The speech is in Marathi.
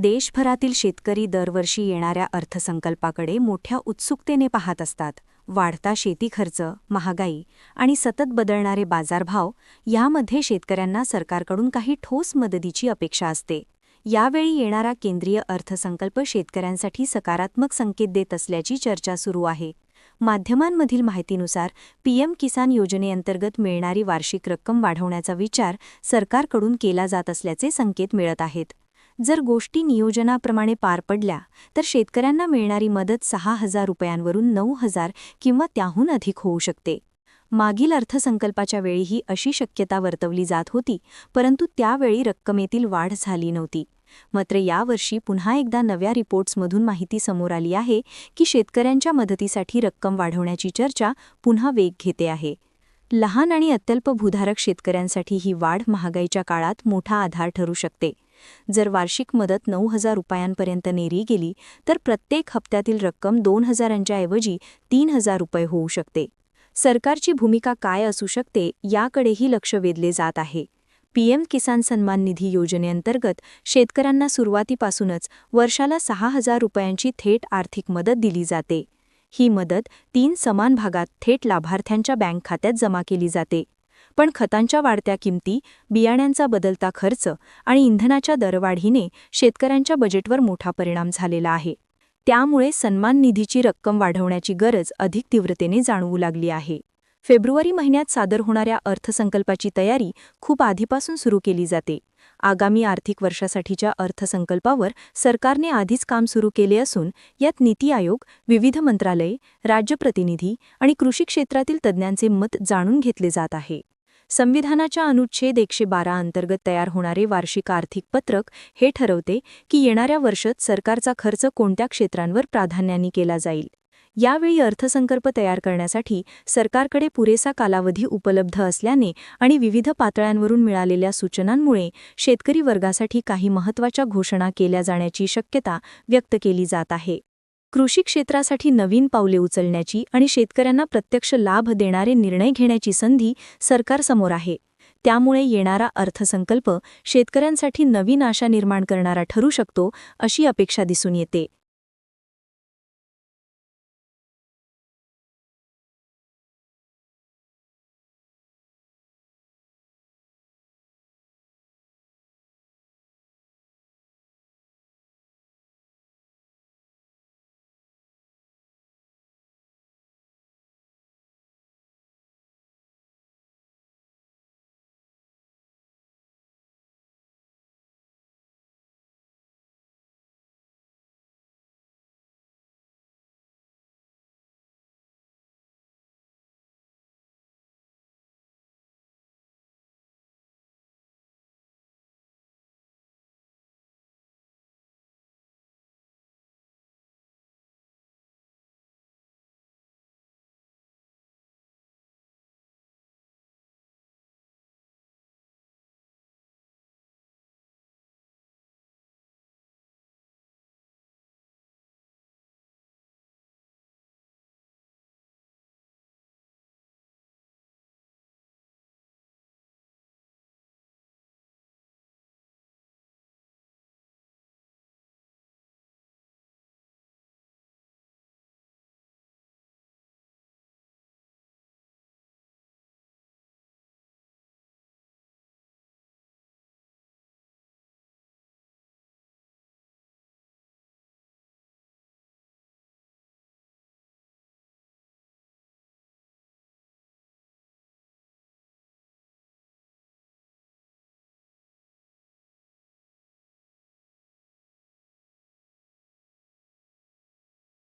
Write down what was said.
देशभरातील शेतकरी दरवर्षी येणाऱ्या अर्थसंकल्पाकडे मोठ्या उत्सुकतेने पाहत असतात. वाढता शेती खर्च, महागाई आणि सतत बदलणारे बाजारभाव यामध्ये शेतकऱ्यांना सरकारकडून काही ठोस मदतीची अपेक्षा असते. यावेळी येणारा केंद्रीय अर्थसंकल्प शेतकऱ्यांसाठी सकारात्मक संकेत देत असल्याची चर्चा सुरू आहे. माध्यमांमधील माहितीनुसार पीएम किसान योजनेअंतर्गत मिळणारी वार्षिक रक्कम वाढवण्याचा विचार सरकारकडून केला जात असल्याचे संकेत मिळत आहेत. जर गोष्टी नियोजनाप्रमाणे पार पडल्या तर शेतकऱ्यांना मिळणारी मदत 6,000 रुपयांवरून 9,000 किंवा त्याहून अधिक होऊ शकते. मागील अर्थसंकल्पाच्या वेळीही अशी शक्यता वर्तवली जात होती, परंतु त्यावेळी रक्कमेतील वाढ झाली नव्हती. मात्र यावर्षी पुन्हा एकदा नव्या रिपोर्ट्समधून माहिती समोर आली आहे की शेतकऱ्यांच्या मदतीसाठी रक्कम वाढवण्याची चर्चा पुन्हा वेग घेते आहे. लहान आणि अत्यल्प भूधारक शेतकऱ्यांसाठी ही वाढ महागाईच्या काळात मोठा आधार ठरू शकते. जर वार्षिक मदत 9,000 रुपयांपर्यंत नेली गेली तर प्रत्येक हप्त्यातील रक्कम 2,000च्या ऐवजी 3,000 रुपये होऊ शकते. सरकारची भूमिका काय असू शकते याकडेही लक्ष वेधले जात आहे. पीएम किसान सन्मान निधी योजनेअंतर्गत शेतकऱ्यांना सुरुवातीपासूनच वर्षाला 6,000 रुपयांची थेट आर्थिक मदत दिली जाते. ही मदत 3 समान भागात थेट लाभार्थ्यांच्या बँक खात्यात जमा केली जाते. पण खतांच्या वाढत्या किमती, बियाण्यांचा बदलता खर्च आणि इंधनाच्या दरवाढीने शेतकऱ्यांच्या बजेटवर मोठा परिणाम झालेला आहे. त्यामुळे सन्मान निधीची रक्कम वाढवण्याची गरज अधिक तीव्रतेने जाणवू लागली आहे. फेब्रुवारी महिन्यात सादर होणाऱ्या अर्थसंकल्पाची तयारी खूप आधीपासून सुरू केली जाते. आगामी आर्थिक वर्षासाठीच्या अर्थसंकल्पावर सरकारने आधीच काम सुरू केले असून यात नीती आयोग, विविध मंत्रालये, राज्यप्रतिनिधी आणि कृषी क्षेत्रातील तज्ज्ञांचे मत जाणून घेतले जात आहे. संविधानाच्या अनुच्छेद 112 अंतर्गत तयार होणारे वार्षिक आर्थिक पत्रक हे ठरवते की येणाऱ्या वर्षात सरकारचा खर्च कोणत्या क्षेत्रांवर प्राधान्याने केला जाईल. यावेळी अर्थसंकल्प तयार करण्यासाठी सरकारकडे पुरेसा कालावधी उपलब्ध असल्याने आणि विविध पातळ्यांवरून मिळालेल्या सूचनांमुळे शेतकरी वर्गासाठी काही महत्त्वाच्या घोषणा केल्या जाण्याची शक्यता व्यक्त केली जात आहे. कृषी क्षेत्रासाठी नवीन पावले उचलण्याची आणि शेतकऱ्यांना प्रत्यक्ष लाभ देणारे निर्णय घेण्याची संधी सरकारसमोर आहे. त्यामुळे येणारा अर्थसंकल्प शेतकऱ्यांसाठी नवीन आशा निर्माण करणारा ठरू शकतो, अशी अपेक्षा दिसून येते.